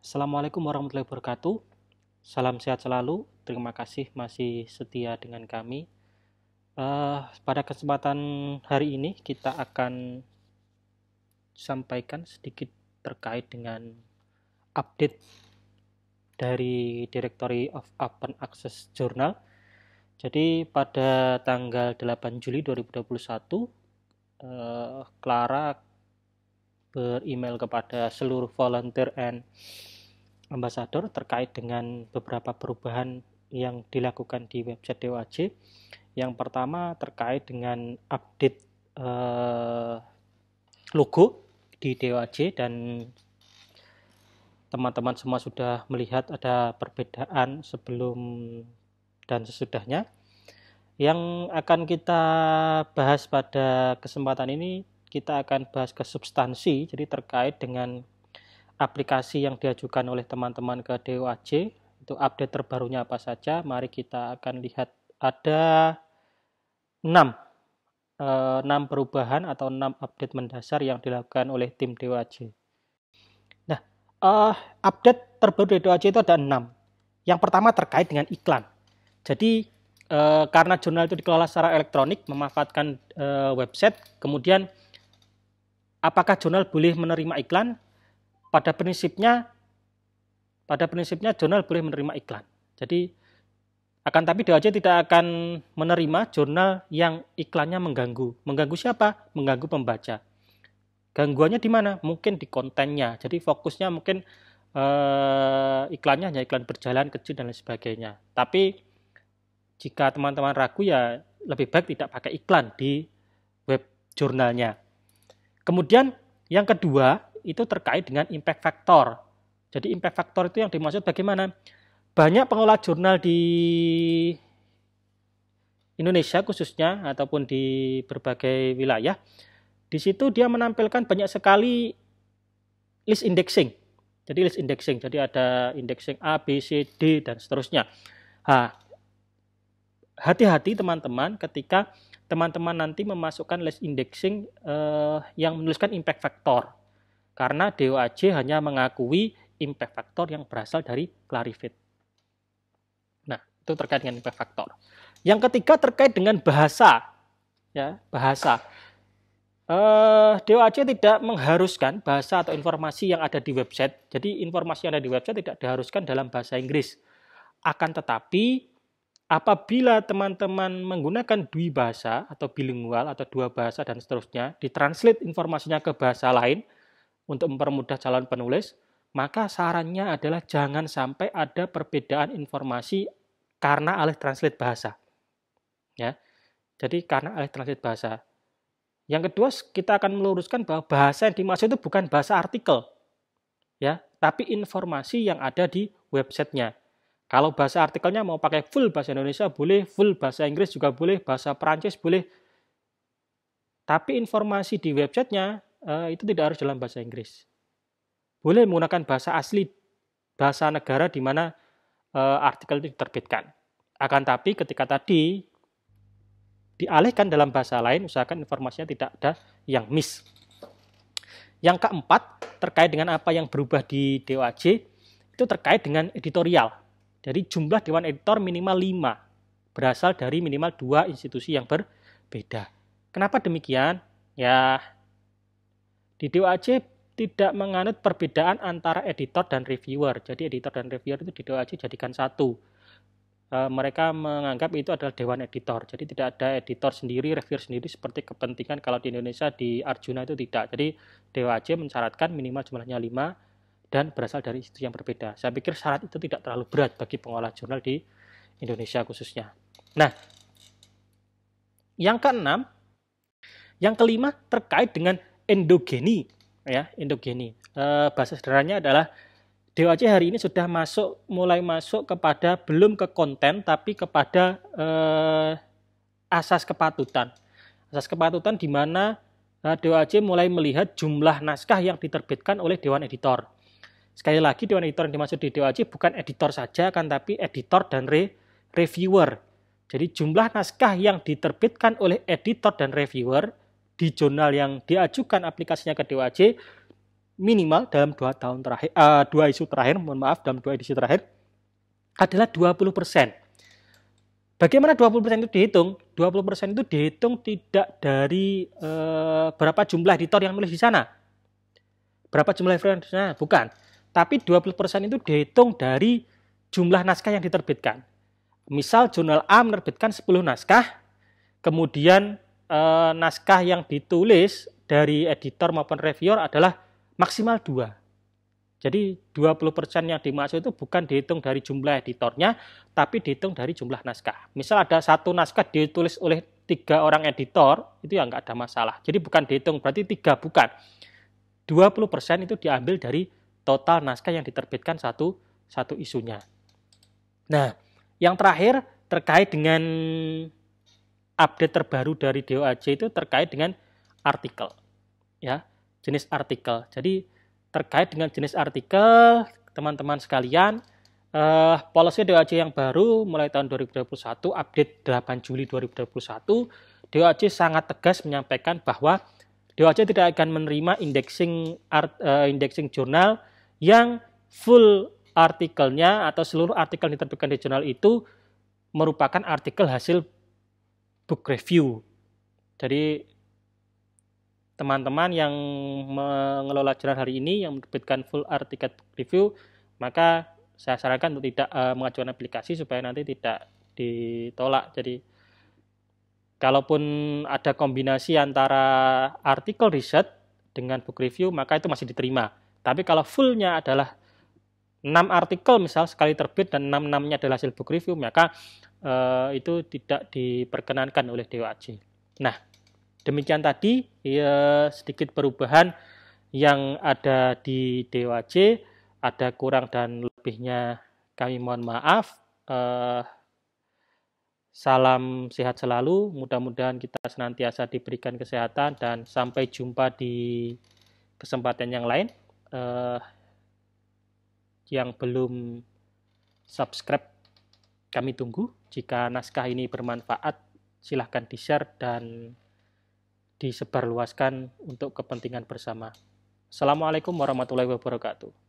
Assalamualaikum warahmatullahi wabarakatuh. Salam sehat selalu. Terima kasih masih setia dengan kami. Pada kesempatan hari ini kita akan sampaikan sedikit terkait dengan update dari Directory of Open Access Journal. Jadi pada tanggal 8 Juli 2021, Clara beremail kepada seluruh volunteer and ambassador terkait dengan beberapa perubahan yang dilakukan di website DOAJ. Yang pertama terkait dengan update logo di DOAJ, dan teman-teman semua sudah melihat ada perbedaan sebelum dan sesudahnya. Yang akan kita bahas pada kesempatan ini, kita akan bahas ke substansi, jadi terkait dengan aplikasi yang diajukan oleh teman-teman ke DOAJ, itu update terbarunya apa saja. Mari kita akan lihat ada 6 perubahan atau 6 update mendasar yang dilakukan oleh tim DOAJ. Nah, update terbaru dari DOAJ itu ada 6. Yang pertama terkait dengan iklan. Jadi karena jurnal itu dikelola secara elektronik, memanfaatkan website, kemudian apakah jurnal boleh menerima iklan? Pada prinsipnya jurnal boleh menerima iklan. Jadi akan tapi DOAJ tidak akan menerima jurnal yang iklannya mengganggu. Mengganggu siapa? Mengganggu pembaca. Gangguannya di mana? Mungkin di kontennya. Jadi fokusnya mungkin iklannya hanya iklan berjalan kecil dan lain sebagainya. Tapi jika teman-teman ragu, ya lebih baik tidak pakai iklan di web jurnalnya. Kemudian yang kedua itu terkait dengan impact factor. Jadi impact factor itu yang dimaksud bagaimana? Banyak pengelola jurnal di Indonesia khususnya ataupun di berbagai wilayah, di situ dia menampilkan banyak sekali list indexing. Jadi list indexing, jadi ada indexing A, B, C, D dan seterusnya. Hati-hati teman-teman ketika teman-teman nanti memasukkan list indexing yang menuliskan impact factor. Karena DOAJ hanya mengakui impact factor yang berasal dari Clarivate. Nah, itu terkait dengan impact factor. Yang ketiga terkait dengan bahasa. Ya, bahasa. DOAJ tidak mengharuskan bahasa atau informasi yang ada di website. Jadi informasi yang ada di website tidak diharuskan dalam bahasa Inggris. Akan tetapi apabila teman-teman menggunakan dua bahasa atau bilingual atau dua bahasa dan seterusnya, ditranslate informasinya ke bahasa lain untuk mempermudah calon penulis, maka sarannya adalah jangan sampai ada perbedaan informasi karena alih translate bahasa. Ya. Jadi karena alih translate bahasa. Yang kedua, kita akan meluruskan bahwa bahasa yang dimaksud itu bukan bahasa artikel. Ya, tapi informasi yang ada di websitenya. Kalau bahasa artikelnya mau pakai full bahasa Indonesia boleh, full bahasa Inggris juga boleh, bahasa Perancis boleh. Tapi informasi di websitenya itu tidak harus dalam bahasa Inggris. Boleh menggunakan bahasa asli, bahasa negara di mana artikel itu diterbitkan. Akan tapi ketika tadi dialihkan dalam bahasa lain, usahakan informasinya tidak ada yang miss. Yang keempat, terkait dengan apa yang berubah di DOAJ, itu terkait dengan editorial. Dari jumlah dewan editor minimal 5, berasal dari minimal 2 institusi yang berbeda. Kenapa demikian? Ya, di DOAJ tidak menganut perbedaan antara editor dan reviewer. Jadi editor dan reviewer itu di DOAJ jadikan satu. Mereka menganggap itu adalah dewan editor. Jadi tidak ada editor sendiri, reviewer sendiri seperti kepentingan kalau di Indonesia di Arjuna itu tidak. Jadi DOAJ mensyaratkan minimal jumlahnya 5 dan berasal dari institusi yang berbeda. Saya pikir syarat itu tidak terlalu berat bagi pengolah jurnal di Indonesia khususnya. Nah, yang keenam, yang kelima terkait dengan endogeni. Ya, endogeni. Bahasa sederhananya adalah DOAJ hari ini sudah mulai masuk kepada belum ke konten tapi kepada asas kepatutan. Asas kepatutan di mana DOAJ mulai melihat jumlah naskah yang diterbitkan oleh dewan editor. Sekali lagi, dewan editor yang dimaksud di DOAJ bukan editor saja, kan tapi editor dan reviewer. Jadi jumlah naskah yang diterbitkan oleh editor dan reviewer di jurnal yang diajukan aplikasinya ke DOAJ minimal dalam 2 tahun terakhir, 2 isu terakhir, mohon maaf, dalam 2 edisi terakhir adalah 20%. Bagaimana 20% itu dihitung? 20% itu dihitung tidak dari berapa jumlah editor yang nulis di sana. Berapa jumlah editor di sana? Bukan. Tapi 20% itu dihitung dari jumlah naskah yang diterbitkan. Misal jurnal A menerbitkan 10 naskah, kemudian naskah yang ditulis dari editor maupun reviewer adalah maksimal 2. Jadi 20% yang dimaksud itu bukan dihitung dari jumlah editornya, tapi dihitung dari jumlah naskah. Misal ada 1 naskah ditulis oleh 3 orang editor, itu ya nggak ada masalah. Jadi bukan dihitung, berarti 3 bukan. 20% itu diambil dari total naskah yang diterbitkan satu isunya. Nah, yang terakhir terkait dengan update terbaru dari DOAJ itu terkait dengan artikel. Ya, jenis artikel. Jadi terkait dengan jenis artikel, teman-teman sekalian, policy DOAJ yang baru mulai tahun 2021, update 8 Juli 2021, DOAJ sangat tegas menyampaikan bahwa DOAJ tidak akan menerima indexing jurnal yang full artikelnya atau seluruh artikel yang diterbitkan di jurnal itu merupakan artikel hasil book review. Jadi teman-teman yang mengelola jurnal hari ini yang menerbitkan full artikel review, maka saya sarankan untuk tidak mengajukan aplikasi supaya nanti tidak ditolak. Jadi kalaupun ada kombinasi antara artikel riset dengan book review, maka itu masih diterima. Tapi kalau fullnya adalah 6 artikel misal sekali terbit dan 6-6-nya adalah hasil book review, maka itu tidak diperkenankan oleh DOAJ. Nah, demikian tadi ya, sedikit perubahan yang ada di DOAJ, ada kurang dan lebihnya kami mohon maaf. Salam sehat selalu, mudah-mudahan kita senantiasa diberikan kesehatan dan sampai jumpa di kesempatan yang lain. Yang belum subscribe kami tunggu. Jika naskah ini bermanfaat, silahkan di-share dan disebarluaskan untuk kepentingan bersama. Assalamualaikum warahmatullahi wabarakatuh.